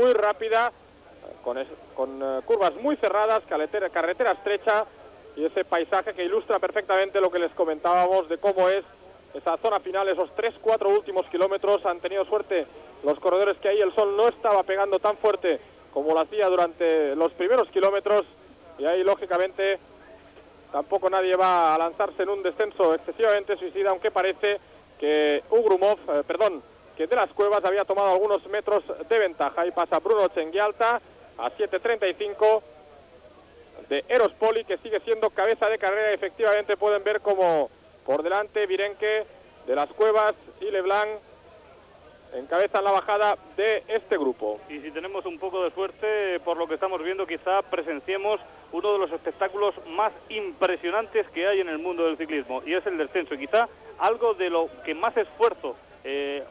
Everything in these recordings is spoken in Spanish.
muy rápida, con curvas muy cerradas, carretera estrecha y ese paisaje que ilustra perfectamente lo que les comentábamos de cómo es esa zona final, esos 3-4 últimos kilómetros. Han tenido suerte los corredores que ahí el sol no estaba pegando tan fuerte como lo hacía durante los primeros kilómetros, y ahí lógicamente tampoco nadie va a lanzarse en un descenso excesivamente suicida, aunque parece que que De las Cuevas había tomado algunos metros de ventaja. Ahí pasa Bruno Chengialta a 7:35 de Eros Poli, que sigue siendo cabeza de carrera. Efectivamente pueden ver como por delante Virenque, De las Cuevas y Leblanc encabezan la bajada de este grupo. Y si tenemos un poco de suerte, por lo que estamos viendo, quizá presenciemos uno de los espectáculos más impresionantes que hay en el mundo del ciclismo, y es el descenso, y quizá algo de lo que más esfuerzo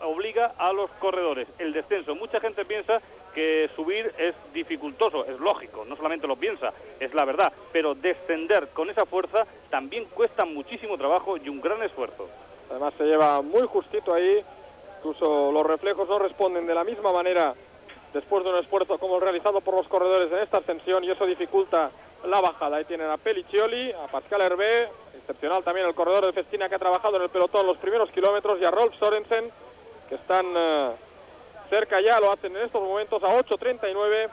obliga a los corredores, el descenso. Mucha gente piensa que subir es dificultoso, es lógico, no solamente lo piensa, es la verdad, pero descender con esa fuerza también cuesta muchísimo trabajo y un gran esfuerzo. Además se lleva muy justito ahí, incluso los reflejos no responden de la misma manera después de un esfuerzo como el realizado por los corredores en esta ascensión, y eso dificulta la bajada. Ahí tienen a Pelliccioli, a Pascal Hervé, excepcional también el corredor de Festina que ha trabajado en el pelotón los primeros kilómetros, y a Rolf Sorensen, que están cerca ya, lo hacen en estos momentos a 8:39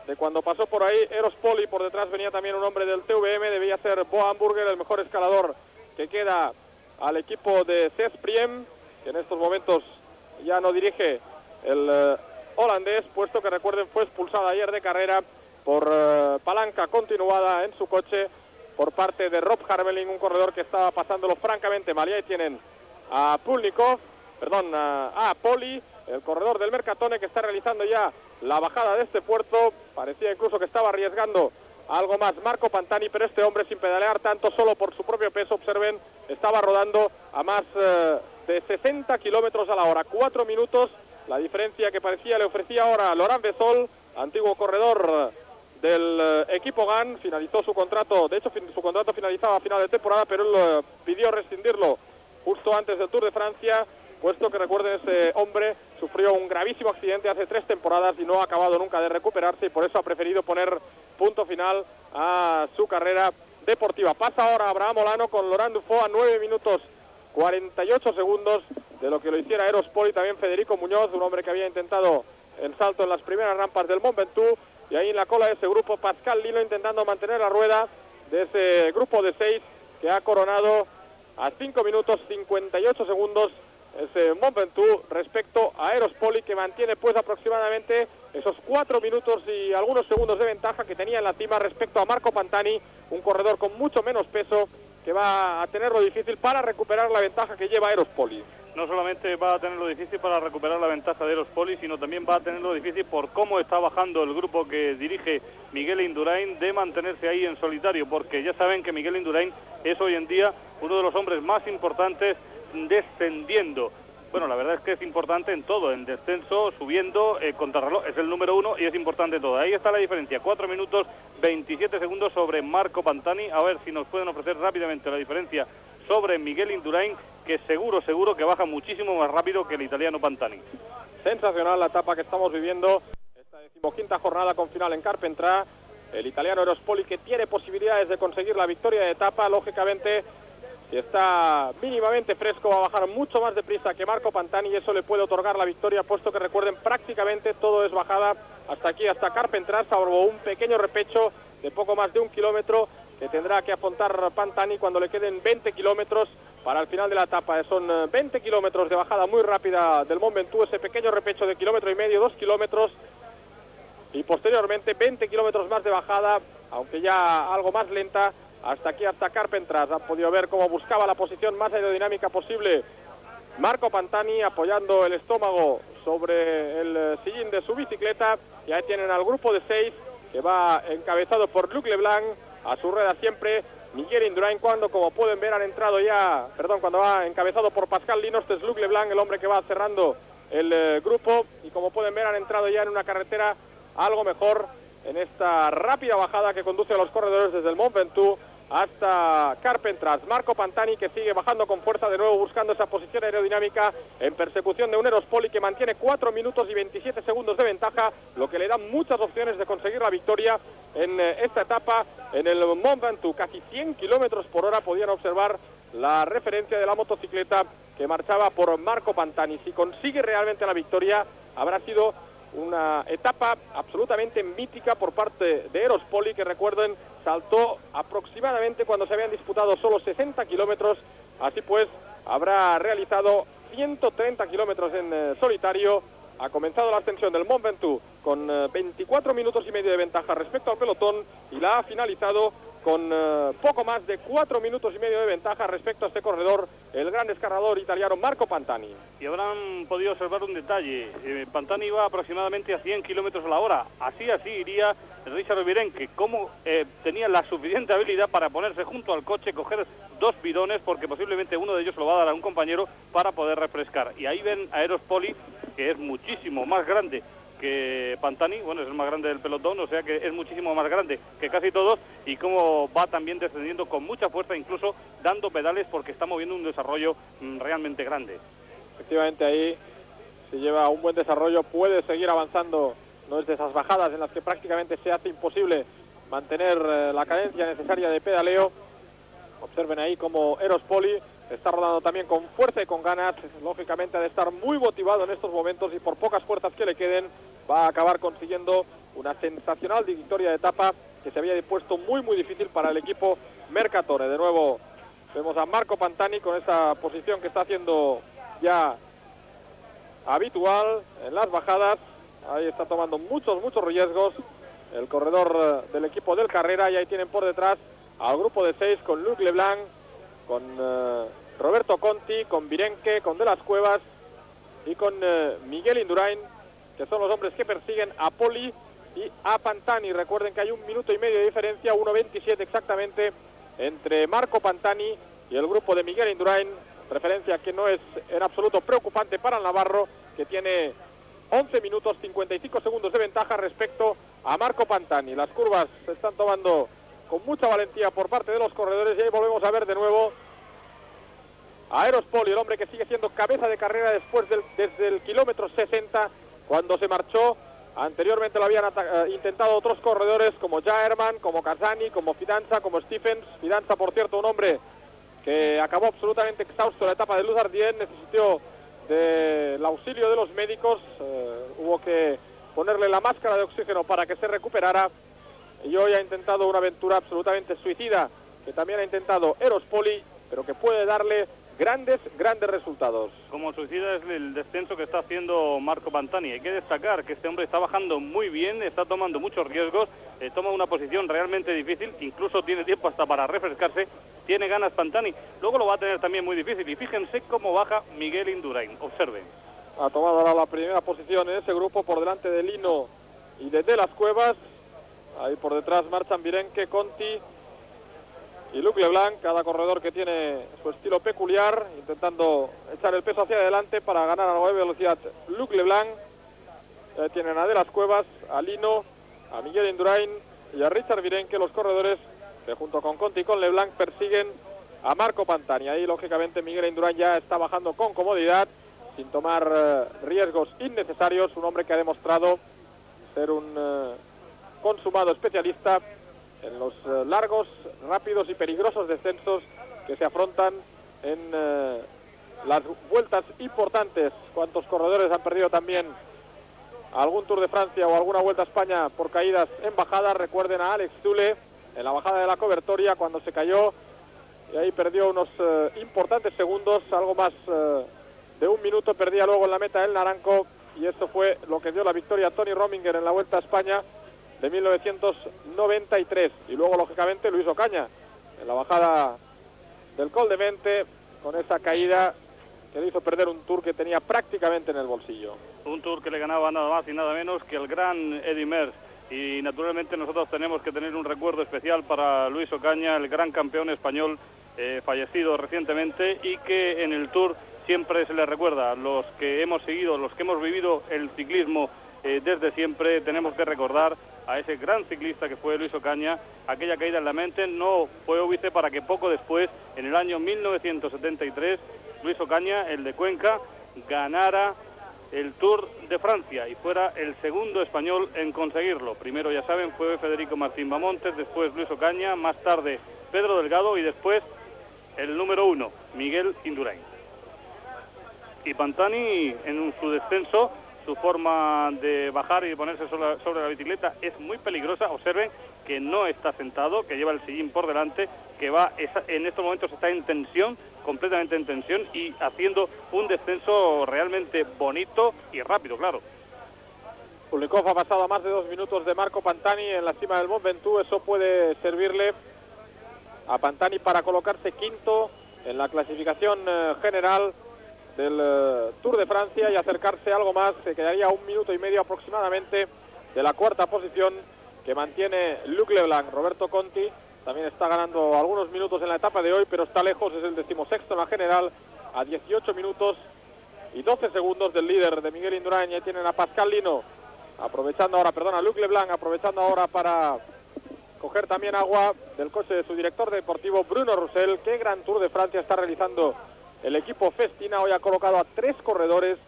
de cuando pasó por ahí Eros Poli. Por detrás venía también un hombre del TVM, debía ser Bo Hamburger, el mejor escalador que queda al equipo de Cespriem, que en estos momentos ya no dirige el holandés, puesto que recuerden fue expulsado ayer de carrera por palanca continuada en su coche por parte de Rob Harmeling, un corredor que estaba pasándolo francamente mal. Y ahí tienen a Poli, el corredor del Mercatone, que está realizando ya la bajada de este puerto. Parecía incluso que estaba arriesgando algo más Marco Pantani, pero este hombre, sin pedalear tanto, solo por su propio peso, observen, estaba rodando a más de 60 kilómetros a la hora. 4 minutos la diferencia que parecía le ofrecía ahora Laurent Vesol, antiguo corredor del equipo GAN. Finalizó su contrato, de hecho su contrato finalizaba a final de temporada, pero él pidió rescindirlo justo antes del Tour de Francia, puesto que recuerden, ese hombre sufrió un gravísimo accidente hace 3 temporadas y no ha acabado nunca de recuperarse, y por eso ha preferido poner punto final a su carrera deportiva. Pasa ahora Abraham Olano con Laurent Dufaux a 9 minutos 48 segundos de lo que lo hiciera Eros Poli. También Federico Muñoz, un hombre que había intentado el salto en las primeras rampas del Mont Ventoux. Y ahí en la cola de ese grupo Pascal Lino, intentando mantener la rueda de ese grupo de 6 que ha coronado a 5 minutos 58 segundos ese Mont Ventoux respecto a Eros Poli, que mantiene pues aproximadamente esos 4 minutos y algunos segundos de ventaja que tenía en la cima respecto a Marco Pantani, un corredor con mucho menos peso que va a tenerlo difícil para recuperar la ventaja que lleva Eros Poli. No solamente va a tenerlo difícil para recuperar la ventaja de Eros Poli, sino también va a tenerlo difícil por cómo está bajando el grupo que dirige Miguel Indurain, de mantenerse ahí en solitario, porque ya saben que Miguel Indurain es hoy en día uno de los hombres más importantes descendiendo. Bueno, la verdad es que es importante en todo, en descenso, subiendo, contrarreloj, es el número 1 y es importante todo. Ahí está la diferencia, 4 minutos 27 segundos sobre Marco Pantani. A ver si nos pueden ofrecer rápidamente la diferencia sobre Miguel Indurain, que seguro que baja muchísimo más rápido que el italiano Pantani. Sensacional la etapa que estamos viviendo, esta 15ª jornada con final en Carpentras. El italiano Eros Poli, que tiene posibilidades de conseguir la victoria de etapa, lógicamente, si está mínimamente fresco, va a bajar mucho más deprisa que Marco Pantani, y eso le puede otorgar la victoria, puesto que recuerden, prácticamente todo es bajada hasta aquí, hasta Carpentras, salvo un pequeño repecho de poco más de 1 kilómetro que tendrá que afrontar Pantani cuando le queden 20 kilómetros para el final de la etapa. Son 20 kilómetros de bajada muy rápida del Mont Ventoux, ese pequeño repecho de 1,5 kilómetros, 2 kilómetros, y posteriormente 20 kilómetros más de bajada, aunque ya algo más lenta, hasta aquí, hasta Carpentras. Han podido ver cómo buscaba la posición más aerodinámica posible Marco Pantani, apoyando el estómago sobre el sillín de su bicicleta. Y ahí tienen al grupo de 6 que va encabezado por Luc Leblanc, a su rueda siempre Miguel Indurain, cuando, como pueden ver, cuando va encabezado por Pascal Lino. Este es Luc Leblanc, el hombre que va cerrando el grupo, y como pueden ver han entrado ya en una carretera algo mejor en esta rápida bajada que conduce a los corredores desde el Mont Ventoux hasta Carpentras. Marco Pantani, que sigue bajando con fuerza de nuevo, buscando esa posición aerodinámica en persecución de un Eros Poli que mantiene 4 minutos y 27 segundos de ventaja, lo que le da muchas opciones de conseguir la victoria en esta etapa en el Mont Ventoux. Casi 100 kilómetros por hora podían observar la referencia de la motocicleta que marchaba por Marco Pantani. Si consigue realmente la victoria, habrá sido una etapa absolutamente mítica por parte de Eros Poli, que recuerden, saltó aproximadamente cuando se habían disputado solo 60 kilómetros. Así pues, habrá realizado 130 kilómetros en solitario. Ha comenzado la ascensión del Mont Ventoux con 24 minutos y medio de ventaja respecto al pelotón y la ha finalizado con poco más de 4 minutos y medio de ventaja respecto a este corredor, el gran escalador italiano Marco Pantani. Y habrán podido observar un detalle. Pantani iba aproximadamente a 100 kilómetros a la hora. Así iría Richard Virenque, como tenía la suficiente habilidad para ponerse junto al coche, coger 2 bidones, porque posiblemente uno de ellos lo va a dar a un compañero para poder refrescar. Y ahí ven a Eros Poli, que es muchísimo más grande que Pantani, bueno, es el más grande del pelotón, o sea que es muchísimo más grande que casi todos, y cómo va también descendiendo con mucha fuerza, incluso dando pedales, porque está moviendo un desarrollo realmente grande. Efectivamente, ahí si lleva un buen desarrollo puede seguir avanzando. No es de esas bajadas en las que prácticamente se hace imposible mantener la cadencia necesaria de pedaleo. Observen ahí como Eros Poli está rodando también con fuerza y con ganas. Lógicamente ha de estar muy motivado en estos momentos y por pocas fuerzas que le queden va a acabar consiguiendo una sensacional victoria de etapa que se había puesto muy difícil para el equipo Mercatore. De nuevo vemos a Marco Pantani con esa posición que está haciendo ya habitual en las bajadas. Ahí está tomando muchos riesgos el corredor del equipo del Carrera, y ahí tienen por detrás al grupo de 6 con Luc Leblanc, con Roberto Conti, con Virenque, con De las Cuevas y con Miguel Indurain, que son los hombres que persiguen a Poli y a Pantani. Recuerden que hay 1 minuto y medio de diferencia, 1:27 exactamente, entre Marco Pantani y el grupo de Miguel Indurain, referencia que no es en absoluto preocupante para el navarro, que tiene 11 minutos 55 segundos de ventaja respecto a Marco Pantani. Las curvas se están tomando con mucha valentía por parte de los corredores, y ahí volvemos a ver de nuevo a Eros Poli, el hombre que sigue siendo cabeza de carrera desde el kilómetro 60, cuando se marchó. Anteriormente lo habían intentado otros corredores como Jaerman, como Casani, como Fidanza, como Stephens. Fidanza, por cierto, un hombre que acabó absolutamente exhausto en la etapa de Luzardien, necesitó del auxilio de los médicos, hubo que ponerle la máscara de oxígeno para que se recuperara, y hoy ha intentado una aventura absolutamente suicida, que también ha intentado Eros Poli, pero que puede darle grandes resultados. Como suicida es el descenso que está haciendo Marco Pantani. Hay que destacar que este hombre está bajando muy bien, está tomando muchos riesgos, toma una posición realmente difícil, incluso tiene tiempo hasta para refrescarse, tiene ganas Pantani, luego lo va a tener también muy difícil, y fíjense cómo baja Miguel Indurain, observen. Ha tomado ahora la primera posición en ese grupo por delante de Lino y de las Cuevas. Ahí por detrás marchan Virenque, Conti y Luc Leblanc, cada corredor que tiene su estilo peculiar, intentando echar el peso hacia adelante para ganar a nueva velocidad. Luc Leblanc, tienen a De las Cuevas, a Lino, a Miguel Indurain y a Richard Virenque, los corredores que junto con Conti y con Leblanc persiguen a Marco Pantani. Ahí lógicamente Miguel Indurain ya está bajando con comodidad, sin tomar riesgos innecesarios, un hombre que ha demostrado ser un consumado especialista en los largos, rápidos y peligrosos descensos que se afrontan en las vueltas importantes. ¿Cuántos corredores han perdido también algún Tour de Francia o alguna Vuelta a España por caídas en bajada? Recuerden a Alex Zule en la bajada de la Cobertoria, cuando se cayó y ahí perdió unos importantes segundos, algo más de 1 minuto perdía luego en la meta el Naranco, y eso fue lo que dio la victoria a Tony Rominger en la Vuelta a España de 1993. Y luego lógicamente Luis Ocaña en la bajada del Col de Mente, con esa caída que le hizo perder un Tour que tenía prácticamente en el bolsillo. Un Tour que le ganaba nada más y nada menos que el gran Eddy Merckx. Y naturalmente nosotros tenemos que tener un recuerdo especial para Luis Ocaña, el gran campeón español fallecido recientemente, y que en el Tour siempre se le recuerda. Los que hemos seguido, los que hemos vivido el ciclismo desde siempre tenemos que recordar a ese gran ciclista que fue Luis Ocaña. Aquella caída en la mente no fue óbice para que poco después, en el año 1973, Luis Ocaña, el de Cuenca, ganara el Tour de Francia y fuera el segundo español en conseguirlo. Primero, ya saben, fue Federico Martín Bamontes, después Luis Ocaña, más tarde Pedro Delgado y después el número 1, Miguel Indurain. Y Pantani, en su descenso, su forma de bajar y de ponerse sobre la bicicleta es muy peligrosa. Observen que no está sentado, que lleva el sillín por delante, que va en estos momentos está en tensión, completamente en tensión y haciendo un descenso realmente bonito y rápido, claro. Kulikov ha pasado a más de 2 minutos de Marco Pantani en la cima del Mont Ventoux. Eso puede servirle a Pantani para colocarse quinto en la clasificación general del Tour de Francia y acercarse algo más. Se quedaría 1 minuto y medio aproximadamente de la cuarta posición que mantiene Luc Leblanc. Roberto Conti también está ganando algunos minutos en la etapa de hoy, pero está lejos, es el 16º en la general, a 18 minutos y 12 segundos del líder de Miguel Indurain. Y ahí tienen a Pascal Lino aprovechando ahora, a Luc Leblanc aprovechando ahora para coger también agua del coche de su director deportivo Bruno Roussel. Qué gran Tour de Francia está realizando el equipo Festina. Hoy ha colocado a 3 corredores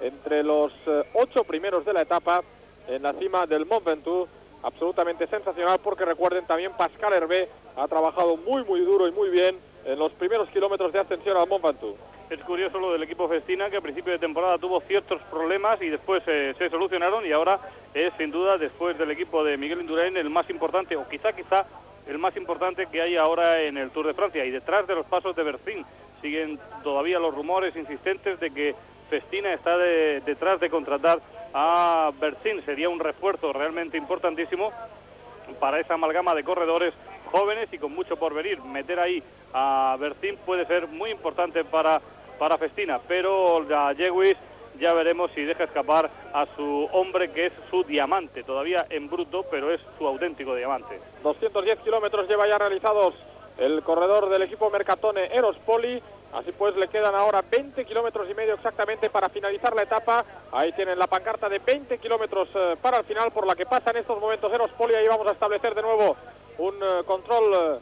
entre los 8 primeros de la etapa en la cima del Mont Ventoux. Absolutamente sensacional, porque recuerden, también Pascal Hervé ha trabajado muy duro y muy bien en los primeros kilómetros de ascensión al Mont Ventoux. Es curioso lo del equipo Festina, que a principio de temporada tuvo ciertos problemas y después se solucionaron, y ahora es sin duda, después del equipo de Miguel Indurain, el más importante, o quizá el más importante que hay ahora en el Tour de Francia. Y detrás de los pasos de Bercín siguen todavía los rumores insistentes de que Festina está detrás de contratar a Bercín. Sería un refuerzo realmente importantísimo para esa amalgama de corredores jóvenes y con mucho por venir. Meter ahí a Bercín puede ser muy importante para Festina, pero la Lewis ya veremos si deja escapar a su hombre, que es su diamante, todavía en bruto, pero es su auténtico diamante. 210 kilómetros lleva ya realizados el corredor del equipo Mercatone Eros Poli. Así pues, le quedan ahora 20 kilómetros y medio exactamente para finalizar la etapa. Ahí tienen la pancarta de 20 kilómetros para el final, por la que pasa en estos momentos Eros Poli. Ahí vamos a establecer de nuevo un control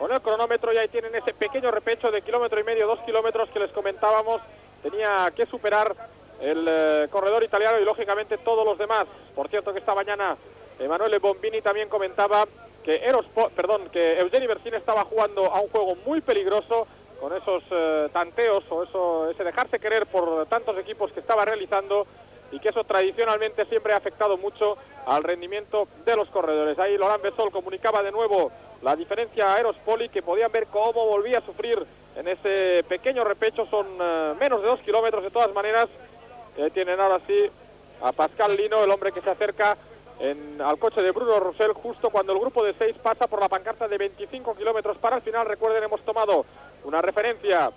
con el cronómetro, y ahí tienen ese pequeño repecho de 1,5 kilómetros, 2 kilómetros que les comentábamos. Tenía que superar el corredor italiano y lógicamente todos los demás. Por cierto, que esta mañana Emanuele Bombini también comentaba que Eugeni Bercín estaba jugando a un juego muy peligroso con esos tanteos o ese dejarse querer por tantos equipos que estaba realizando, y que eso tradicionalmente siempre ha afectado mucho al rendimiento de los corredores. Ahí Laurent Bessol comunicaba de nuevo la diferencia a Eros Poli, que podían ver cómo volvía a sufrir en ese pequeño repecho. Son menos de 2 kilómetros de todas maneras. Tienen ahora sí a Pascal Lino, el hombre que se acerca al coche de Bruno Roussel justo cuando el grupo de 6 pasa por la pancarta de 25 kilómetros para el final. Recuerden, hemos tomado una referencia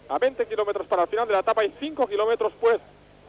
a 20 kilómetros para el final de la etapa y 5 kilómetros pues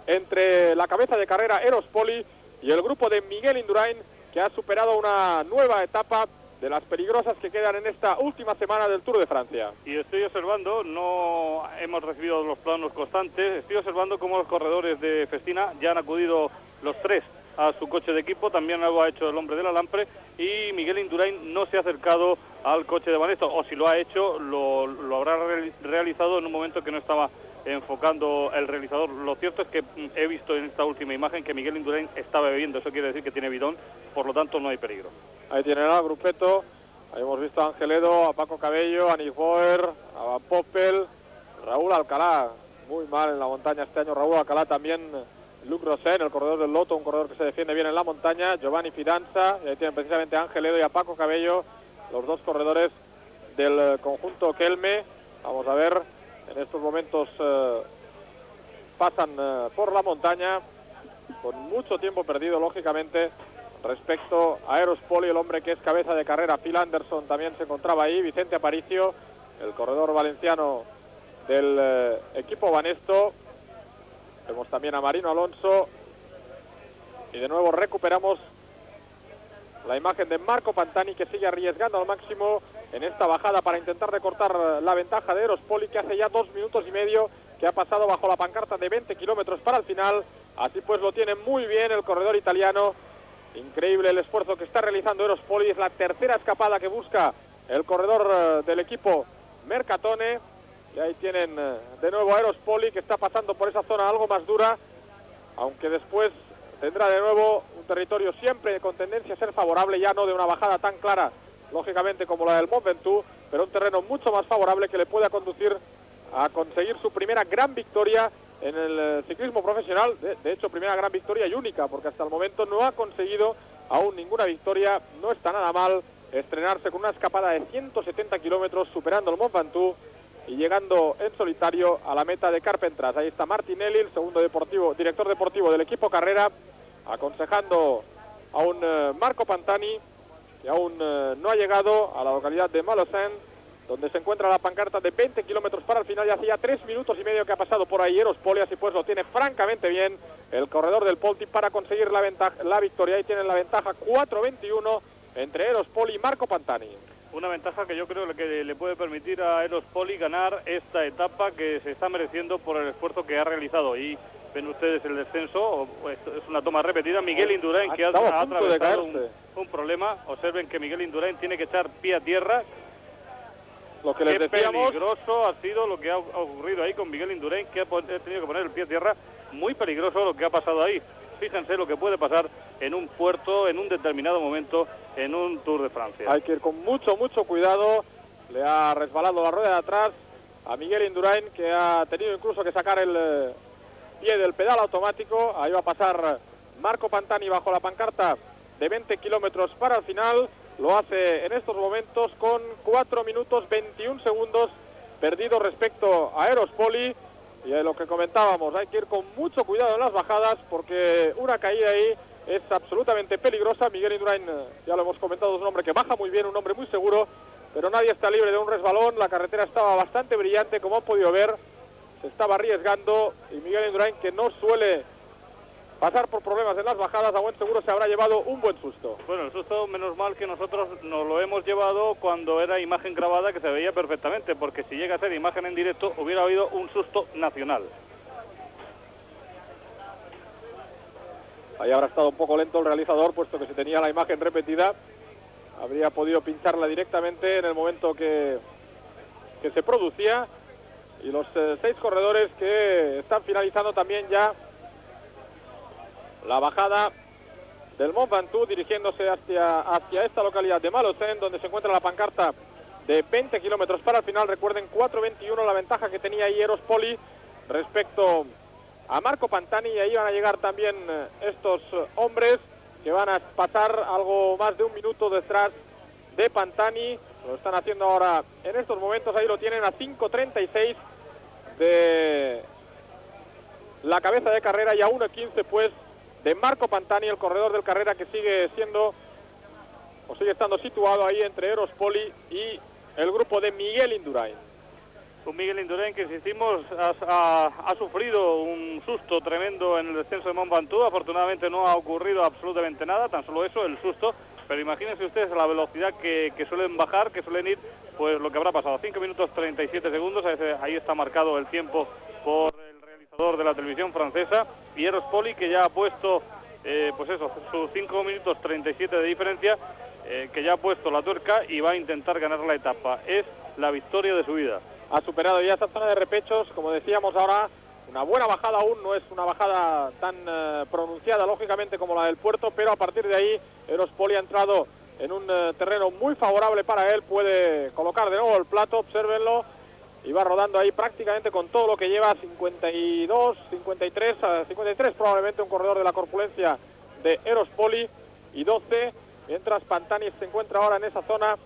entre la cabeza de carrera Eros Poli y el grupo de Miguel Indurain, que ha superado una nueva etapa de las peligrosas que quedan en esta última semana del Tour de Francia. Y estoy observando, no hemos recibido los planos constantes, estoy observando cómo los corredores de Festina ya han acudido los 3 a su coche de equipo. También lo ha hecho el hombre de la Lampre, y Miguel Indurain no se ha acercado al coche de Banesto, o si lo ha hecho lo habrá realizado en un momento que no estaba enfocando el realizador. Lo cierto es que he visto en esta última imagen que Miguel Indurain estaba bebiendo, eso quiere decir que tiene bidón, por lo tanto no hay peligro. Ahí tienen al grupeto, ahí hemos visto a Ángel Edo, a Paco Cabello, a Nick Boer, a Van Poppel, Raúl Alcalá, muy mal en la montaña este año Raúl Alcalá, también Luc Rosen, el corredor del Lotto, un corredor que se defiende bien en la montaña, Giovanni Fidanza, y ahí tienen precisamente a Ángel Edo y a Paco Cabello, los 2 corredores del conjunto Kelme. Vamos a ver, en estos momentos pasan por la montaña con mucho tiempo perdido, lógicamente, respecto a Eros Poli, el hombre que es cabeza de carrera. Phil Anderson también se encontraba ahí, Vicente Aparicio, el corredor valenciano del equipo Banesto. Vemos también a Marino Alonso, y de nuevo recuperamos la imagen de Marco Pantani, que sigue arriesgando al máximo en esta bajada para intentar recortar la ventaja de Eros Poli, que hace ya 2 minutos y medio que ha pasado bajo la pancarta de 20 kilómetros para el final. Así pues lo tiene muy bien el corredor italiano. Increíble el esfuerzo que está realizando Eros Poli. Es la tercera escapada que busca el corredor del equipo Mercatone. Y ahí tienen de nuevo a Eros Poli, que está pasando por esa zona algo más dura, aunque después tendrá de nuevo un territorio siempre con tendencia a ser favorable, ya no de una bajada tan clara, lógicamente, como la del Mont Ventoux, pero un terreno mucho más favorable que le pueda conducir a conseguir su primera gran victoria en el ciclismo profesional. De hecho, primera gran victoria y única, porque hasta el momento no ha conseguido aún ninguna victoria. No está nada mal estrenarse con una escapada de 170 kilómetros, superando el Mont Ventoux y llegando en solitario a la meta de Carpentras. Ahí está Martinelli, el segundo director deportivo del equipo Carrera, aconsejando a un Marco Pantani, que aún no ha llegado a la localidad de Malocène, donde se encuentra la pancarta de 20 kilómetros para el final. Y hacía 3 minutos y medio que ha pasado por ahí Eros Poli, así pues lo tiene francamente bien el corredor del Polti para conseguir la victoria. Ahí tienen la ventaja 4:21 entre Eros Poli y Marco Pantani. Una ventaja que yo creo que le puede permitir a Eros Poli ganar esta etapa que se está mereciendo por el esfuerzo que ha realizado. Y ven ustedes el descenso, es una toma repetida. Miguel Indurain, que ha atravesado un problema. Observen que Miguel Indurain tiene que echar pie a tierra. Lo que les decíamos, peligroso ha sido lo que ha ocurrido ahí con Miguel Indurain, que ha tenido que poner el pie a tierra. Muy peligroso lo que ha pasado ahí. Fíjense lo que puede pasar en un puerto, en un determinado momento, en un Tour de Francia. Hay que ir con mucho cuidado. Le ha resbalado la rueda de atrás a Miguel Indurain, que ha tenido incluso que sacar el pie del pedal automático. Ahí va a pasar Marco Pantani bajo la pancarta de 20 kilómetros para el final. Lo hace en estos momentos con 4 minutos 21 segundos perdidos respecto a Eros Poli. Y de lo que comentábamos, hay que ir con mucho cuidado en las bajadas, porque una caída ahí es absolutamente peligrosa. Miguel Indurain, ya lo hemos comentado, es un hombre que baja muy bien, un hombre muy seguro, pero nadie está libre de un resbalón. La carretera estaba bastante brillante, como han podido ver, se estaba arriesgando, y Miguel Indurain, que no suele pasar por problemas en las bajadas, a buen seguro se habrá llevado un buen susto. Bueno, el susto, menos mal que nosotros nos lo hemos llevado cuando era imagen grabada, que se veía perfectamente, porque si llega a ser imagen en directo hubiera habido un susto nacional. Ahí habrá estado un poco lento el realizador, puesto que si tenía la imagen repetida habría podido pincharla directamente en el momento que se producía. Y los 6 corredores que están finalizando también ya la bajada del Mont Ventoux, dirigiéndose hacia esta localidad de Malocène, donde se encuentra la pancarta de 20 kilómetros para el final. Recuerden, 4:21 la ventaja que tenía ahí Eros Poli respecto a Marco Pantani. Y ahí van a llegar también estos hombres, que van a pasar algo más de un minuto detrás de Pantani. Lo están haciendo ahora en estos momentos. Ahí lo tienen a 5:36 de la cabeza de carrera y a 1:15 pues de Marco Pantani, el corredor del Carrera, que sigue estando situado ahí entre Eros Poli y el grupo de Miguel Indurain. Un Miguel Indurain que, insistimos, ha sufrido un susto tremendo en el descenso de Mont Ventoux. Afortunadamente no ha ocurrido absolutamente nada, tan solo eso, el susto. Pero imagínense ustedes la velocidad que suelen bajar, que suelen ir, pues lo que habrá pasado. 5 minutos 37 segundos, ahí está marcado el tiempo por el realizador de la televisión francesa. Y Eros Poli, que ya ha puesto, sus 5 minutos 37 de diferencia, que ya ha puesto la tuerca y va a intentar ganar la etapa. Es la victoria de su vida. Ha superado ya esta zona de repechos, como decíamos ahora, una buena bajada aún, no es una bajada tan pronunciada lógicamente como la del puerto, pero a partir de ahí Eros Poli ha entrado en un terreno muy favorable para él. Puede colocar de nuevo el plato, obsérvenlo, y va rodando ahí prácticamente con todo lo que lleva, 52, 53 probablemente, un corredor de la corpulencia de Eros Poli, y 12, mientras Pantani se encuentra ahora en esa zona,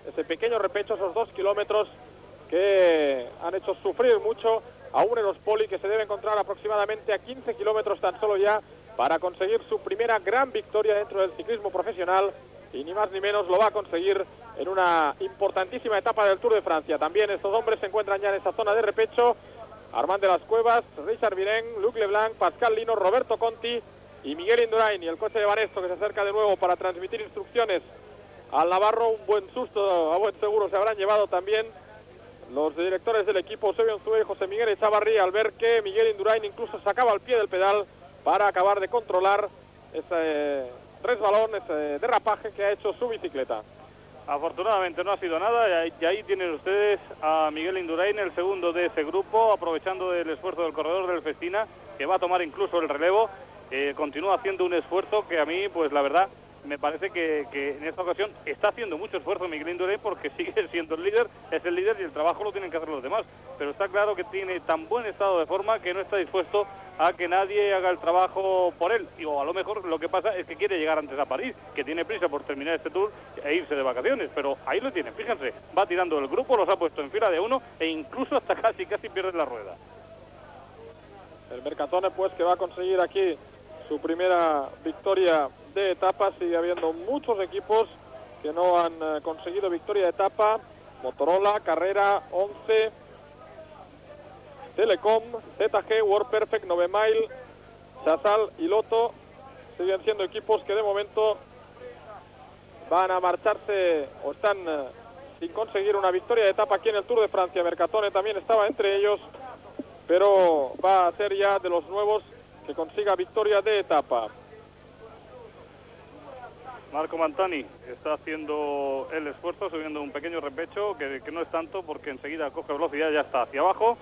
ese pequeño repecho, esos 2 kilómetros que han hecho sufrir mucho a un Eros Poli, que se debe encontrar aproximadamente a 15 kilómetros tan solo ya para conseguir su primera gran victoria dentro del ciclismo profesional, y ni más ni menos lo va a conseguir en una importantísima etapa del Tour de Francia. También estos hombres se encuentran ya en esa zona de repecho: Armand de las Cuevas, Richard Viren, Luc Leblanc, Pascal Lino, Roberto Conti y Miguel Indurain, y el coche de Banesto, que se acerca de nuevo para transmitir instrucciones al navarro. Un buen susto, a buen seguro, se habrán llevado también los directores del equipo, Eusebio Unzué y José Miguel Echavarri, al ver que Miguel Indurain incluso sacaba el pie del pedal para acabar de controlar ese resbalón, ese derrapaje que ha hecho su bicicleta. Afortunadamente no ha sido nada y ahí tienen ustedes a Miguel Indurain, el segundo de ese grupo, aprovechando del esfuerzo del corredor del Festina, que va a tomar incluso el relevo. Continúa haciendo un esfuerzo que a mí, pues la verdad, me parece que en esta ocasión está haciendo mucho esfuerzo Miguel Indurain porque sigue siendo el líder, es el líder y el trabajo lo tienen que hacer los demás. Pero está claro que tiene tan buen estado de forma que no está dispuesto a que nadie haga el trabajo por él. O a lo mejor lo que pasa es que quiere llegar antes a París, que tiene prisa por terminar este Tour e irse de vacaciones. Pero ahí lo tienen, fíjense, va tirando el grupo, los ha puesto en fila de uno e incluso hasta casi pierde la rueda. El Mercatone, pues, que va a conseguir aquí su primera victoria de etapa. Sigue habiendo muchos equipos que no han conseguido victoria de etapa. Motorola, Carrera, 11, Telecom, ZG, World Perfect, 9 Mile, Chazal y Lotto siguen siendo equipos que de momento van a marcharse o están sin conseguir una victoria de etapa aquí en el Tour de Francia. Mercatone también estaba entre ellos, pero va a ser ya de los nuevos que consiga victoria de etapa. Marco Pantani está haciendo el esfuerzo, subiendo un pequeño repecho, que no es tanto porque enseguida coge velocidad, ya está hacia abajo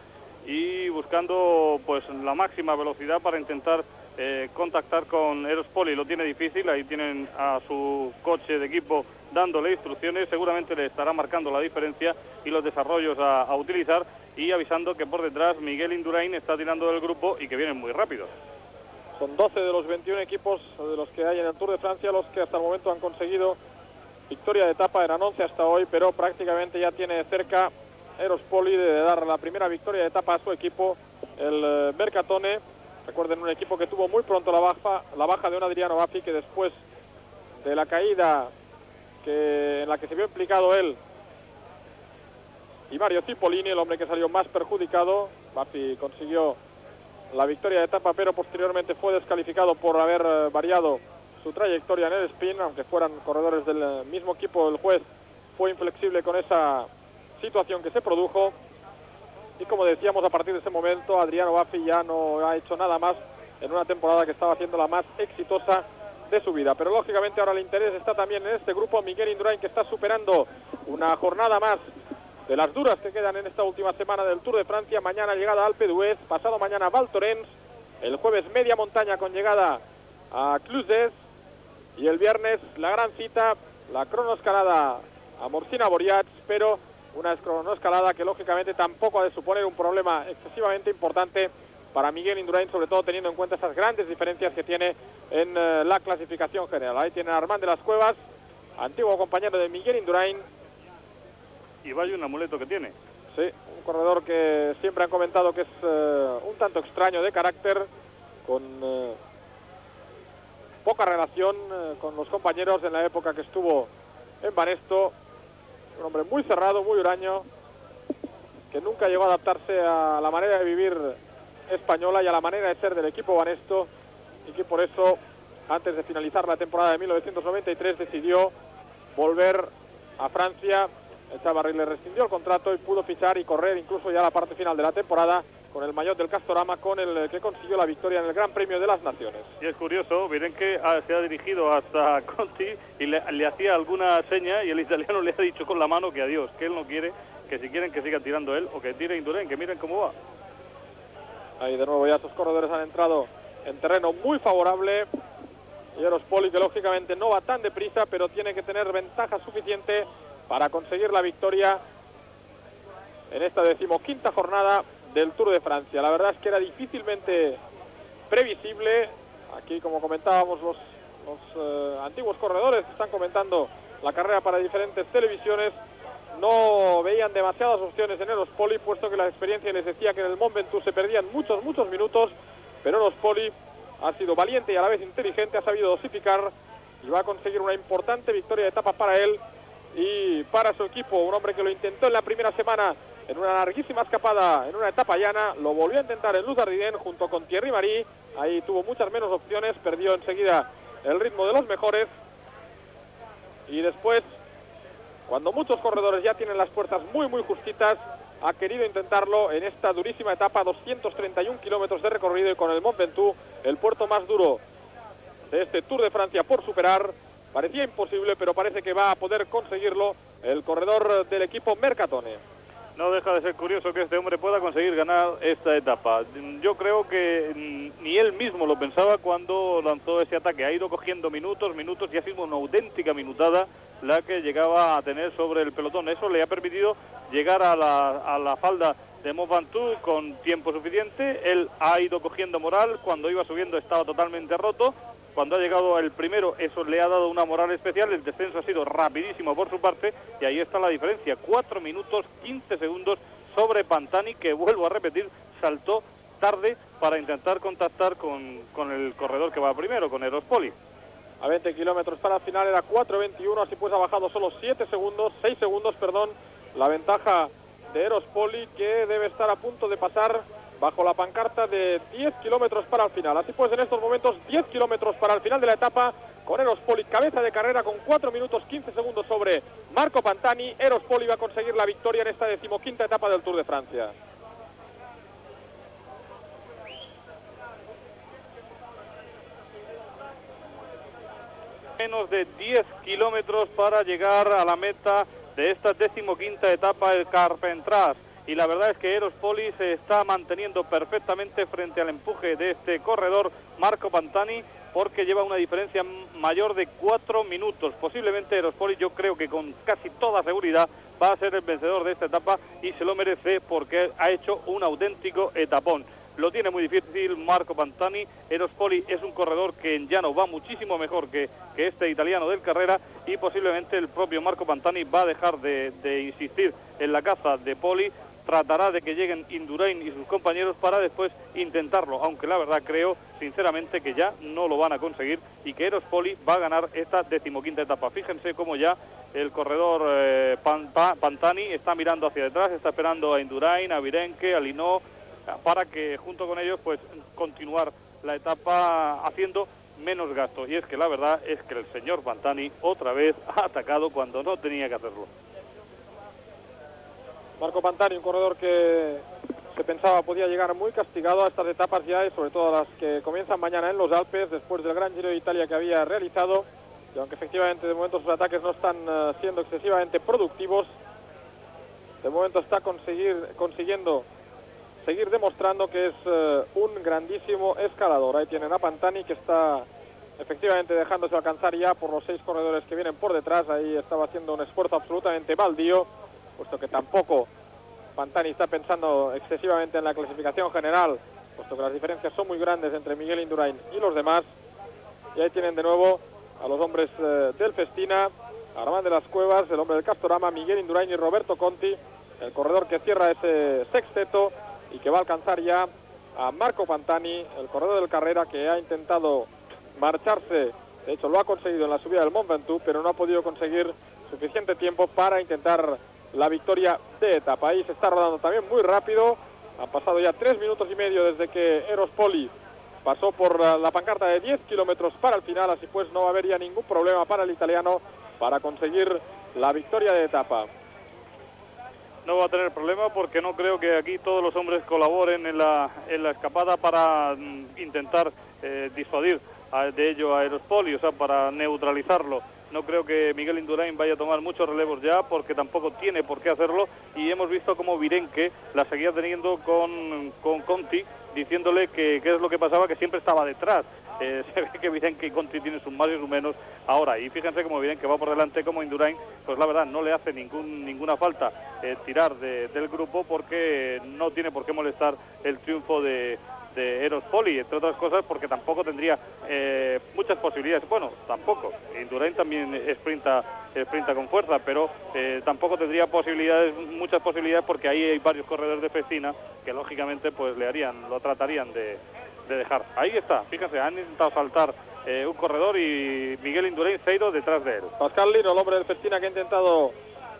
y buscando pues la máxima velocidad para intentar contactar con Erospoli. Lo tiene difícil, ahí tienen a su coche de equipo dándole instrucciones, seguramente le estará marcando la diferencia y los desarrollos a utilizar, y avisando que por detrás Miguel Indurain está tirando del grupo y que vienen muy rápidos. Son 12 de los 21 equipos de los que hay en el Tour de Francia los que hasta el momento han conseguido victoria de etapa. Eran 11 hasta hoy, pero prácticamente ya tiene cerca Erospoli de dar la primera victoria de etapa a su equipo, el Mercatone. Recuerden, un equipo que tuvo muy pronto la baja de un Adriano Baffi, que después de la caída en la que se vio implicado él y Mario Cipollini, el hombre que salió más perjudicado. Baffi consiguió la victoria de etapa, pero posteriormente fue descalificado por haber variado su trayectoria en el sprint, aunque fueran corredores del mismo equipo. El juez fue inflexible con esa situación que se produjo, y como decíamos, a partir de ese momento Adriano Baffi ya no ha hecho nada más en una temporada que estaba siendo la más exitosa de su vida. Pero lógicamente ahora el interés está también en este grupo. Miguel Indurain, que está superando una jornada más de las duras que quedan en esta última semana del Tour de Francia. Mañana llegada a Alpe d'Huez, pasado mañana Val Thorens, el jueves media montaña con llegada a Cluses, y el viernes la gran cita, la cronoescalada a Morsina-Boriats, pero una cronoescalada que lógicamente tampoco ha de suponer un problema excesivamente importante para Miguel Indurain, sobre todo teniendo en cuenta esas grandes diferencias que tiene en la clasificación general. Ahí tiene a Armand de las Cuevas, antiguo compañero de Miguel Indurain. Y vaya un amuleto que tiene. Sí, un corredor que siempre han comentado que es un tanto extraño de carácter, con poca relación con los compañeros en la época que estuvo en Banesto. Un hombre muy cerrado, muy huraño, que nunca llegó a adaptarse a la manera de vivir española y a la manera de ser del equipo Banesto, y que por eso, antes de finalizar la temporada de 1993, decidió volver a Francia. El Chavarri le rescindió el contrato y pudo fichar y correr incluso ya la parte final de la temporada con el maillot del Castorama, con el que consiguió la victoria en el Gran Premio de las Naciones. Y es curioso, miren que se ha dirigido hasta Conti y le hacía alguna seña, y el italiano le ha dicho con la mano que adiós, que él no quiere, que si quieren que siga tirando él o que tire Indurain, que miren cómo va. Ahí de nuevo ya sus corredores han entrado en terreno muy favorable, y Erospoli, que lógicamente no va tan deprisa, pero tiene que tener ventaja suficiente para conseguir la victoria en esta 15ª jornada del Tour de Francia. La verdad es que era difícilmente previsible. Aquí, como comentábamos, los antiguos corredores que están comentando la carrera para diferentes televisiones no veían demasiadas opciones en Erospoli, puesto que la experiencia les decía que en el Mont Ventoux se perdían muchos minutos, pero Erospoli ha sido valiente y a la vez inteligente, ha sabido dosificar y va a conseguir una importante victoria de etapa para él y para su equipo. Un hombre que lo intentó en la primera semana en una larguísima escapada en una etapa llana, lo volvió a intentar en Luz Ardiden junto con Thierry Marie. Ahí tuvo muchas menos opciones, perdió enseguida el ritmo de los mejores, y después, cuando muchos corredores ya tienen las fuerzas muy justitas, ha querido intentarlo en esta durísima etapa, 231 kilómetros de recorrido, y con el Mont Ventoux, el puerto más duro de este Tour de Francia por superar. Parecía imposible, pero parece que va a poder conseguirlo el corredor del equipo Mercatone. No deja de ser curioso que este hombre pueda conseguir ganar esta etapa. Yo creo que ni él mismo lo pensaba cuando lanzó ese ataque. Ha ido cogiendo minutos y ha sido una auténtica minutada la que llegaba a tener sobre el pelotón. Eso le ha permitido llegar a la falda de Mont Ventoux con tiempo suficiente. Él ha ido cogiendo moral. Cuando iba subiendo estaba totalmente roto. Cuando ha llegado el primero, eso le ha dado una moral especial. El descenso ha sido rapidísimo por su parte, y ahí está la diferencia. 4 minutos 15 segundos sobre Pantani, que, vuelvo a repetir, saltó tarde para intentar contactar con el corredor que va primero, con Eros Poli. A 20 kilómetros para el final era 4.21, así pues ha bajado solo 6 segundos, la ventaja de Eros Poli, que debe estar a punto de pasar bajo la pancarta de 10 kilómetros para el final. Así pues, en estos momentos, 10 kilómetros para el final de la etapa, con Eros Poli cabeza de carrera con 4 minutos 15 segundos sobre Marco Pantani. Eros Poli va a conseguir la victoria en esta 15ª etapa del Tour de Francia. Menos de 10 kilómetros para llegar a la meta de esta 15ª etapa, el Carpentras. Y la verdad es que Eros Poli se está manteniendo perfectamente frente al empuje de este corredor Marco Pantani, porque lleva una diferencia mayor de 4 minutos. Posiblemente Eros Poli, yo creo que con casi toda seguridad, va a ser el vencedor de esta etapa, y se lo merece porque ha hecho un auténtico etapón. Lo tiene muy difícil Marco Pantani. Eros Poli es un corredor que en llano va muchísimo mejor que este italiano del Carrera, y posiblemente el propio Marco Pantani va a dejar de insistir en la caza de Poli. Tratará de que lleguen Indurain y sus compañeros para después intentarlo, aunque la verdad creo sinceramente que ya no lo van a conseguir, y que Eros Poli va a ganar esta 15ª etapa. Fíjense cómo ya el corredor Pantani está mirando hacia detrás, está esperando a Indurain, a Virenque, a Linó, para que junto con ellos pues continuar la etapa haciendo menos gasto. Y es que la verdad es que el señor Pantani otra vez ha atacado cuando no tenía que hacerlo. Marco Pantani, un corredor que se pensaba podía llegar muy castigado a estas etapas ya, y sobre todo a las que comienzan mañana en los Alpes, después del Gran Giro de Italia que había realizado, y aunque efectivamente de momento sus ataques no están siendo excesivamente productivos, de momento está consiguiendo seguir demostrando que es un grandísimo escalador. Ahí tienen a Pantani, que está efectivamente dejándose alcanzar ya por los 6 corredores que vienen por detrás. Ahí estaba haciendo un esfuerzo absolutamente baldío, puesto que tampoco Pantani está pensando excesivamente en la clasificación general, puesto que las diferencias son muy grandes entre Miguel Indurain y los demás. Y ahí tienen de nuevo a los hombres del Festina, Armand de las Cuevas, el hombre del Castorama, Miguel Indurain y Roberto Conti, el corredor que cierra ese sexteto y que va a alcanzar ya a Marco Pantani, el corredor del Carrera, que ha intentado marcharse. De hecho lo ha conseguido en la subida del Mont Ventoux, pero no ha podido conseguir suficiente tiempo para intentar la victoria de etapa. Ahí se está rodando también muy rápido. Han pasado ya 3 minutos y medio desde que Eros Poli pasó por la pancarta de 10 kilómetros para el final. Así pues no va a haber ya ningún problema para el italiano para conseguir la victoria de etapa. No va a tener problema, porque no creo que aquí todos los hombres colaboren en la escapada para intentar disuadir de ello a Eros Poli, o sea, para neutralizarlo. No creo que Miguel Indurain vaya a tomar muchos relevos ya, porque tampoco tiene por qué hacerlo, y hemos visto cómo Virenque la seguía teniendo con Conti, diciéndole que qué es lo que pasaba, que siempre estaba detrás. Se ve que Virenque y Conti tienen sus más y sus menos ahora, y fíjense cómo Virenque va por delante, como Indurain, pues la verdad no le hace ninguna falta tirar del grupo, porque no tiene por qué molestar el triunfo de Eros Poli, entre otras cosas porque tampoco tendría muchas posibilidades. Bueno, tampoco, Indurain también sprinta con fuerza, pero tampoco tendría muchas posibilidades, porque ahí hay varios corredores de Festina que lógicamente pues lo tratarían de dejar. Ahí está, fíjense, han intentado saltar un corredor y Miguel Indurain se ha ido detrás de él. Pascal Lino, el hombre del Festina, que ha intentado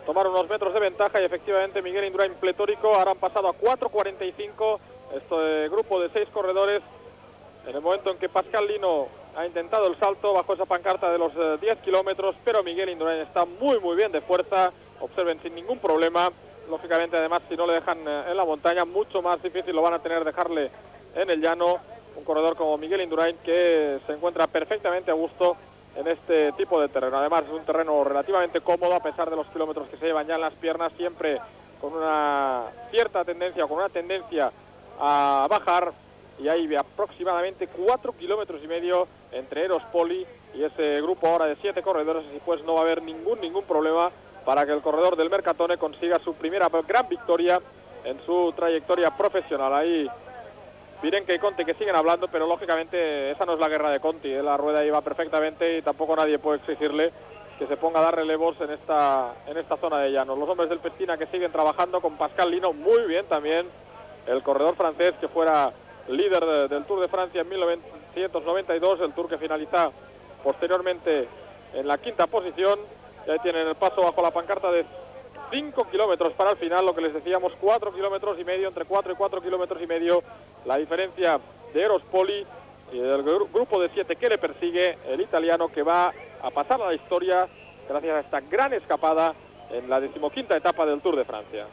tomar unos metros de ventaja, y efectivamente Miguel Indurain pletórico. Ahora han pasado a 4.45 este grupo de 6 corredores. En el momento en que Pascal Lino ha intentado el salto bajo esa pancarta de los 10 kilómetros, pero Miguel Indurain está muy bien de fuerza. Observen, sin ningún problema, lógicamente, además, si no le dejan en la montaña, mucho más difícil lo van a tener dejarle en el llano. Un corredor como Miguel Indurain, que se encuentra perfectamente a gusto en este tipo de terreno. Además, es un terreno relativamente cómodo, a pesar de los kilómetros que se llevan ya en las piernas, siempre con una cierta tendencia, o con una tendencia a bajar, y hay aproximadamente 4,5 kilómetros entre Eros Poli y ese grupo ahora de 7 corredores, y pues no va a haber ningún problema para que el corredor del Mercatone consiga su primera gran victoria en su trayectoria profesional. Ahí Virenque y Conti que siguen hablando, pero lógicamente esa no es la guerra de Conti, la rueda iba perfectamente y tampoco nadie puede exigirle que se ponga a dar relevos en esta zona de llano. Los hombres del Festina que siguen trabajando con Pascal Lino, muy bien también, el corredor francés que fuera líder del Tour de Francia en 1992, el Tour que finaliza posteriormente en la 5ª posición. Y ahí tienen el paso bajo la pancarta de 5 kilómetros para el final, lo que les decíamos, 4,5 kilómetros, entre 4 y 4,5 kilómetros, la diferencia de Eros Poli y del grupo de 7 que le persigue, el italiano, que va a pasar a la historia gracias a esta gran escapada en la 15ª etapa del Tour de Francia.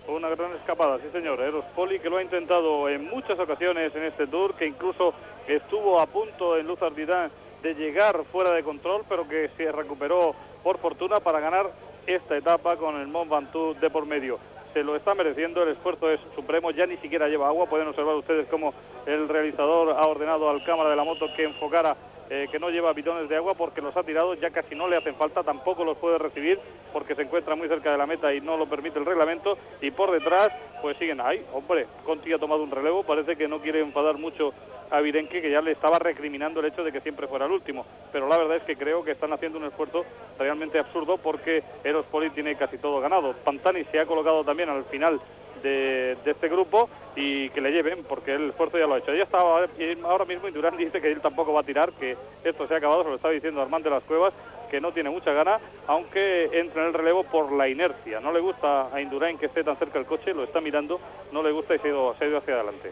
Una gran escapada, sí señor, Eros Poli, que lo ha intentado en muchas ocasiones en este Tour, que incluso estuvo a punto en Luz Ardidán de llegar fuera de control, pero que se recuperó por fortuna para ganar esta etapa con el Mont Ventoux de por medio. Se lo está mereciendo, el esfuerzo es supremo, ya ni siquiera lleva agua. Pueden observar ustedes cómo el realizador ha ordenado al cámara de la moto que enfocara que no lleva bidones de agua, porque los ha tirado, ya casi no le hacen falta, tampoco los puede recibir porque se encuentra muy cerca de la meta y no lo permite el reglamento. Y por detrás pues siguen ahí. Hombre, Conti ha tomado un relevo, parece que no quiere enfadar mucho a Virenque, que ya le estaba recriminando el hecho de que siempre fuera el último, pero la verdad es que creo que están haciendo un esfuerzo realmente absurdo, porque Eros Poli tiene casi todo ganado. Pantani se ha colocado también al final de este grupo, y que le lleven, porque el esfuerzo ya lo ha hecho. Ya estaba, ahora mismo Indurain dice que él tampoco va a tirar, que esto se ha acabado, se lo está diciendo Armand de las Cuevas, que no tiene mucha gana, aunque entra en el relevo por la inercia. No le gusta a Indurain que esté tan cerca del coche, lo está mirando, no le gusta y se ha ido hacia adelante.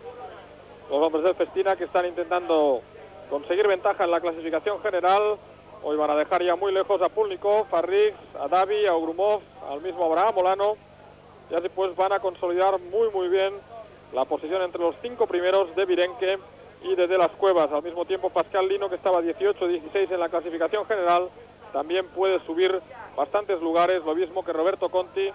Los hombres del Festina que están intentando conseguir ventaja en la clasificación general. Hoy van a dejar ya muy lejos a Pulnikov, a Riggs, a Davi, a Ogrumov, al mismo Abraham Olano. Y así pues van a consolidar muy bien la posición entre los 5 primeros de Virenque y de las Cuevas. Al mismo tiempo, Pascal Lino, que estaba 18-16 en la clasificación general, también puede subir bastantes lugares, lo mismo que Roberto Conti,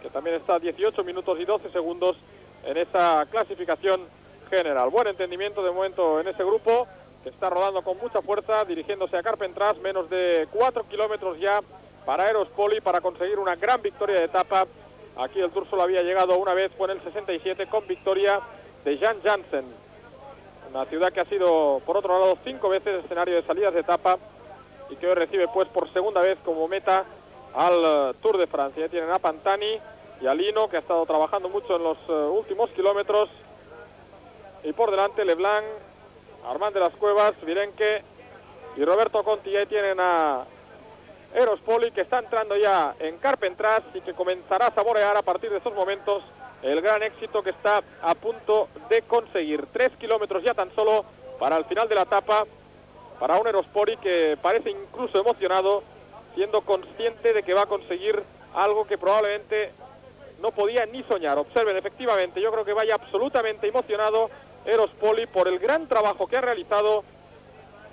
que también está a 18 minutos y 12 segundos en esa clasificación general. Buen entendimiento de momento en ese grupo, que está rodando con mucha fuerza, dirigiéndose a Carpentras. Menos de 4 kilómetros ya para Eros Poli para conseguir una gran victoria de etapa. Aquí el Tour solo había llegado una vez, fue en el 67, con victoria de Jan Jansen. Una ciudad que ha sido, por otro lado, 5 veces escenario de salidas de etapa, y que hoy recibe pues por segunda vez como meta al Tour de Francia. Tienen a Pantani y a Lino, que ha estado trabajando mucho en los últimos kilómetros. Y por delante Leblanc, Armand de las Cuevas, Virenque y Roberto Conti. Ahí tienen a Eros Poli, que está entrando ya en Carpentras y que comenzará a saborear a partir de estos momentos el gran éxito que está a punto de conseguir. 3 kilómetros ya tan solo para el final de la etapa, para un Eros Poli que parece incluso emocionado, siendo consciente de que va a conseguir algo que probablemente no podía ni soñar. Observen, efectivamente, yo creo que vaya absolutamente emocionado Eros Poli por el gran trabajo que ha realizado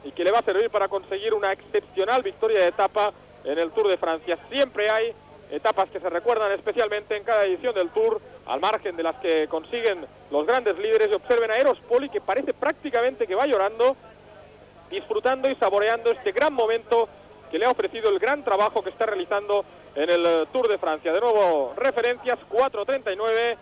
y que le va a servir para conseguir una excepcional victoria de etapa en el Tour de Francia. Siempre hay etapas que se recuerdan especialmente en cada edición del Tour, al margen de las que consiguen los grandes líderes. Y observen a Eros Poli, que parece prácticamente que va llorando, disfrutando y saboreando este gran momento que le ha ofrecido el gran trabajo que está realizando en el Tour de Francia. De nuevo, referencias, 4:39,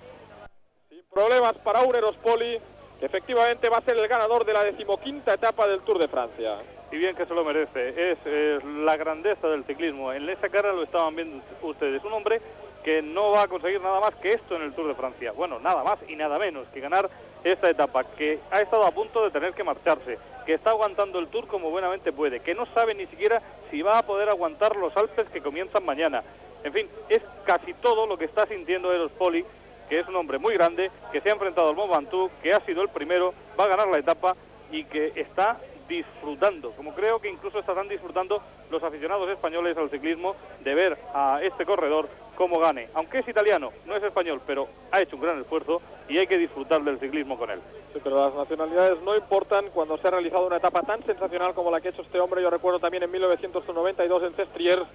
sin problemas para un Eros Poli, que efectivamente va a ser el ganador de la 15ª etapa del Tour de Francia. Y bien que se lo merece, es la grandeza del ciclismo. En esa cara lo estaban viendo ustedes, un hombre que no va a conseguir nada más que esto en el Tour de Francia. Bueno, nada más y nada menos que ganar esta etapa, que ha estado a punto de tener que marcharse, que está aguantando el Tour como buenamente puede, que no sabe ni siquiera si va a poder aguantar los Alpes que comienzan mañana. En fin, es casi todo lo que está sintiendo Eros Poli, que es un hombre muy grande, que se ha enfrentado al Mont Ventoux, que ha sido el primero, va a ganar la etapa y que está disfrutando, como creo que incluso estarán disfrutando los aficionados españoles al ciclismo, de ver a este corredor cómo gane. Aunque es italiano, no es español, pero ha hecho un gran esfuerzo y hay que disfrutar del ciclismo con él. Sí, pero las nacionalidades no importan cuando se ha realizado una etapa tan sensacional como la que ha hecho este hombre. Yo recuerdo también en 1992 en Sestriers,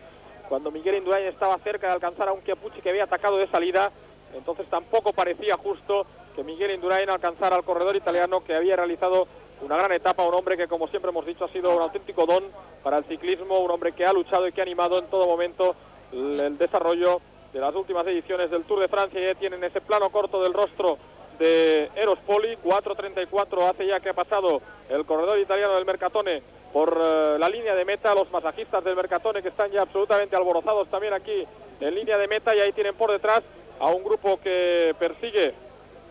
cuando Miguel Indurain estaba cerca de alcanzar a un Chiappucci que había atacado de salida. Entonces tampoco parecía justo que Miguel Indurain alcanzara al corredor italiano que había realizado una gran etapa, un hombre que, como siempre hemos dicho, ha sido un auténtico don para el ciclismo, un hombre que ha luchado y que ha animado en todo momento el desarrollo de las últimas ediciones del Tour de Francia. Ya tienen ese plano corto del rostro de Eros Poli, 4:34 hace ya que ha pasado el corredor italiano del Mercatone por la línea de meta. Los masajistas del Mercatone que están ya absolutamente alborozados también aquí en línea de meta, y ahí tienen por detrás a un grupo que persigue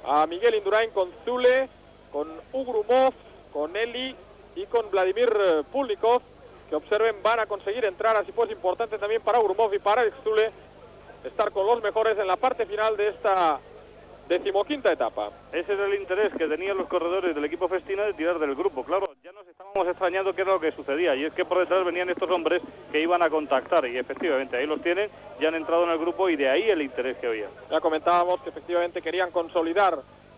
a Miguel Indurain con Zule, con Ugrumov, con Eli y con Vladimir Pulnikov, que observen van a conseguir entrar, así pues importante también para Ugrumov y para Zule estar con los mejores en la parte final de esta 15ª etapa. Ese era el interés que tenían los corredores del equipo Festina de tirar del grupo. Claro, ya nos estábamos extrañando qué era lo que sucedía, y es que por detrás venían estos hombres que iban a contactar, y efectivamente ahí los tienen, ya han entrado en el grupo, y de ahí el interés que había. Ya comentábamos que efectivamente querían consolidar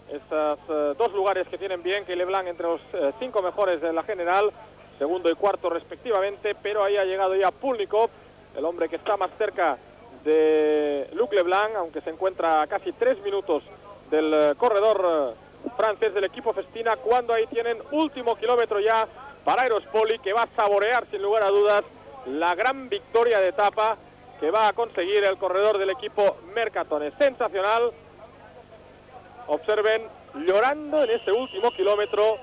esos dos lugares que tienen bien, que Leblanc entre los 5 mejores de la general, segundo y cuarto respectivamente, pero ahí ha llegado ya Pulnikov, el hombre que está más cerca de Luc Leblanc, aunque se encuentra a casi 3 minutos del corredor francés del equipo Festina, cuando ahí tienen último kilómetro ya para Eros Poli, que va a saborear sin lugar a dudas la gran victoria de etapa que va a conseguir el corredor del equipo Mercatone. Sensacional. Observen, llorando en ese último kilómetro,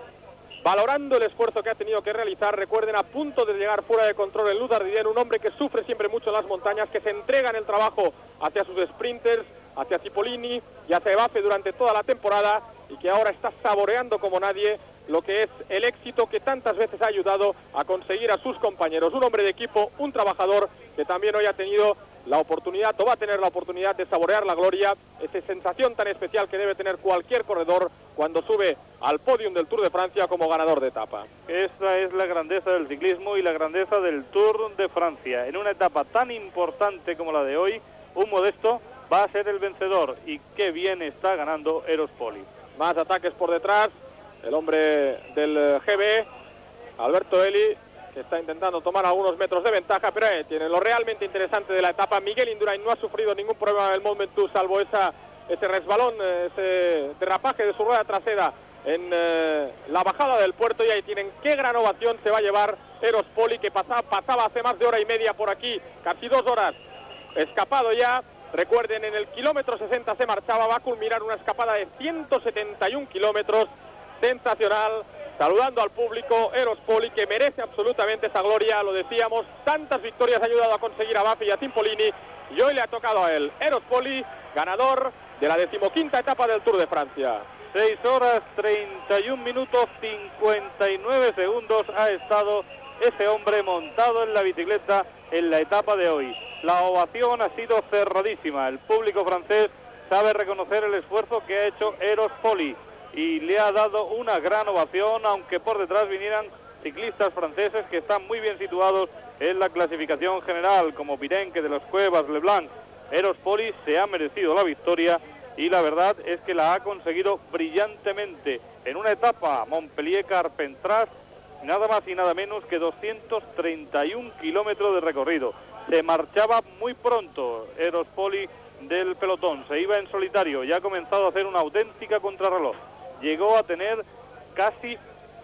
valorando el esfuerzo que ha tenido que realizar. Recuerden, a punto de llegar fuera de control el Luz Ardiden, un hombre que sufre siempre mucho en las montañas, que se entrega en el trabajo hacia sus sprinters, hacia Cipollini y hacia Ebafe durante toda la temporada, y que ahora está saboreando como nadie lo que es el éxito que tantas veces ha ayudado a conseguir a sus compañeros. Un hombre de equipo, un trabajador, que también hoy ha tenido la oportunidad, o va a tener la oportunidad, de saborear la gloria, esa sensación tan especial que debe tener cualquier corredor cuando sube al podium del Tour de Francia como ganador de etapa. Esta es la grandeza del ciclismo y la grandeza del Tour de Francia. En una etapa tan importante como la de hoy, un modesto va a ser el vencedor, y qué bien está ganando Eros Poli. Más ataques por detrás, el hombre del GB, Alberto Eli, que está intentando tomar algunos metros de ventaja, pero tiene lo realmente interesante de la etapa. Miguel Indurain no ha sufrido ningún problema en el Mont Ventoux, salvo ese resbalón, ese derrapaje de su rueda trasera en la bajada del puerto, y ahí tienen qué gran ovación se va a llevar Eros Poli, que pasaba hace más de hora y media por aquí, casi 2 horas, escapado ya. Recuerden, en el kilómetro 60 se marchaba, va a culminar una escapada de 171 kilómetros, sensacional, saludando al público Eros Poli, que merece absolutamente esa gloria. Lo decíamos, tantas victorias ha ayudado a conseguir a Baffi y a Cipollini, y hoy le ha tocado a él. Eros Poli, ganador de la 15ª etapa del Tour de Francia. 6 horas 31 minutos 59 segundos ha estado ese hombre montado en la bicicleta en la etapa de hoy. La ovación ha sido cerradísima. El público francés sabe reconocer el esfuerzo que ha hecho Eros Poli y le ha dado una gran ovación, aunque por detrás vinieran ciclistas franceses que están muy bien situados en la clasificación general, como Pirenque, de las Cuevas, Leblanc. Eros Poli se ha merecido la victoria, y la verdad es que la ha conseguido brillantemente en una etapa Montpellier-Carpentras, nada más y nada menos que 231 kilómetros de recorrido. Se marchaba muy pronto Eros Poli del pelotón, se iba en solitario y ha comenzado a hacer una auténtica contrarreloj. Llegó a tener casi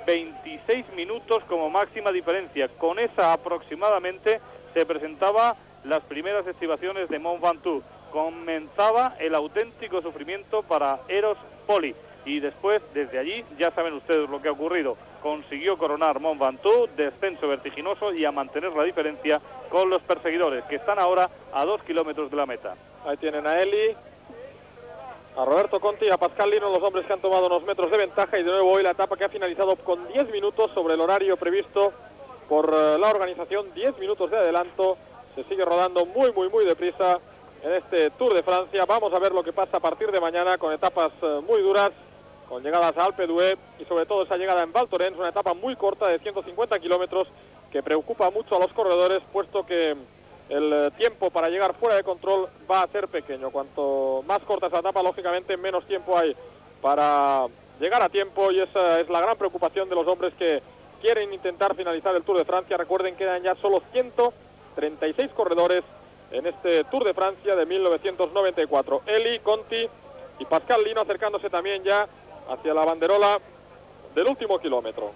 26 minutos como máxima diferencia. Con esa aproximadamente se presentaba las primeras estribaciones de Mont Ventoux. Comenzaba el auténtico sufrimiento para Eros Poli, y después, desde allí, ya saben ustedes lo que ha ocurrido. Consiguió coronar Mont Ventoux, descenso vertiginoso, y a mantener la diferencia con los perseguidores, que están ahora a 2 kilómetros de la meta. Ahí tienen a Eli, a Roberto Conti y a Pascal Lino, los hombres que han tomado unos metros de ventaja, y de nuevo hoy la etapa que ha finalizado con 10 minutos sobre el horario previsto por la organización. 10 minutos de adelanto, se sigue rodando muy deprisa en este Tour de Francia. Vamos a ver lo que pasa a partir de mañana, con etapas muy duras con llegadas a Alpe d'Huez y sobre todo esa llegada en Val Thorens, una etapa muy corta de 150 kilómetros que preocupa mucho a los corredores, puesto que el tiempo para llegar fuera de control va a ser pequeño. Cuanto más corta esa etapa, lógicamente menos tiempo hay para llegar a tiempo, y esa es la gran preocupación de los hombres que quieren intentar finalizar el Tour de Francia. Recuerden que quedan ya solo 136 corredores en este Tour de Francia de 1994. Eli, Conti y Pascal Lino acercándose también ya hacia la banderola del último kilómetro.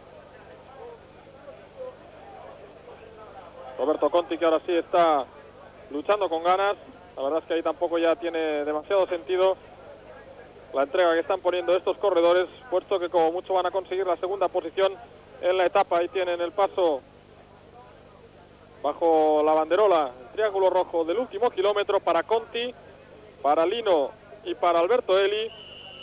Roberto Conti, que ahora sí está luchando con ganas. La verdad es que ahí tampoco ya tiene demasiado sentido la entrega que están poniendo estos corredores, puesto que como mucho van a conseguir la segunda posición en la etapa. Ahí tienen el paso bajo la banderola, el triángulo rojo del último kilómetro para Conti, para Lino y para Alberto Eli.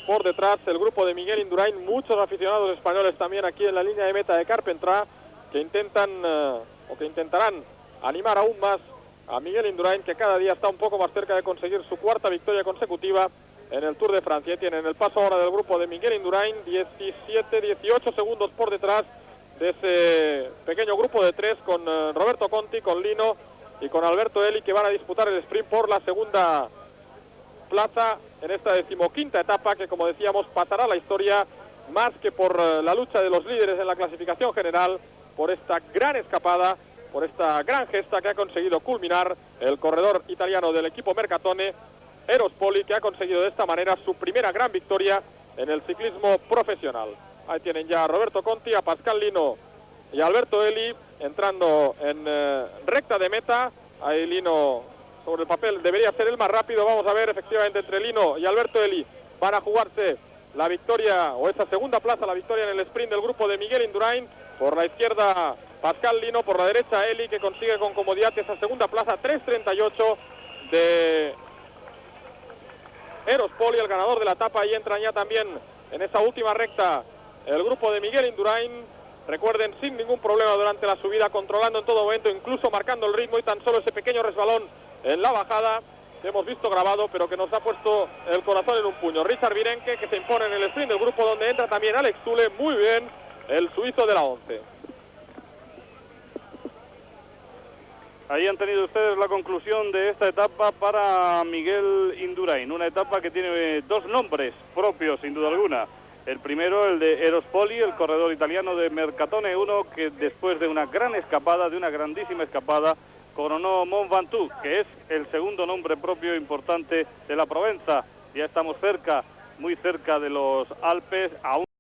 Por detrás el grupo de Miguel Indurain, muchos aficionados españoles también aquí en la línea de meta de Carpentras, que intentarán animar aún más a Miguel Indurain, que cada día está un poco más cerca de conseguir su cuarta victoria consecutiva en el Tour de Francia. Tienen el paso ahora del grupo de Miguel Indurain, 18 segundos por detrás de ese pequeño grupo de tres, con Roberto Conti, con Lino y con Alberto Eli, que van a disputar el sprint por la segunda plaza en esta 15ª etapa, que como decíamos pasará a la historia más que por la lucha de los líderes en la clasificación general, por esta gran escapada, por esta gran gesta que ha conseguido culminar el corredor italiano del equipo Mercatone, Eros Poli, que ha conseguido de esta manera su primera gran victoria en el ciclismo profesional. Ahí tienen ya a Roberto Conti, a Pascal Lino y a Alberto Eli entrando en recta de meta. Ahí Lino sobre el papel debería ser el más rápido. Vamos a ver, efectivamente, entre Lino y Alberto Eli van a jugarse la victoria, o esa segunda plaza, la victoria en el sprint del grupo de Miguel Indurain. Por la izquierda Pascal Lino, por la derecha Eli, que consigue con comodidad esa segunda plaza, 3:38 de Eros Poli, el ganador de la etapa. Y entran ya también en esa última recta el grupo de Miguel Indurain. Recuerden, sin ningún problema durante la subida, controlando en todo momento, incluso marcando el ritmo, y tan solo ese pequeño resbalón en la bajada que hemos visto grabado, pero que nos ha puesto el corazón en un puño. Richard Virenque, que se impone en el sprint del grupo, donde entra también Alex Zule, muy bien, el suizo de la 11. Ahí han tenido ustedes la conclusión de esta etapa para Miguel Indurain, una etapa que tiene dos nombres propios, sin duda alguna. El primero, el de Eros Poli, el corredor italiano de Mercatone 1, que después de una gran escapada, de una grandísima escapada, coronó Mont Ventoux, que es el segundo nombre propio importante de la Provenza. Ya estamos cerca, muy cerca de los Alpes, aún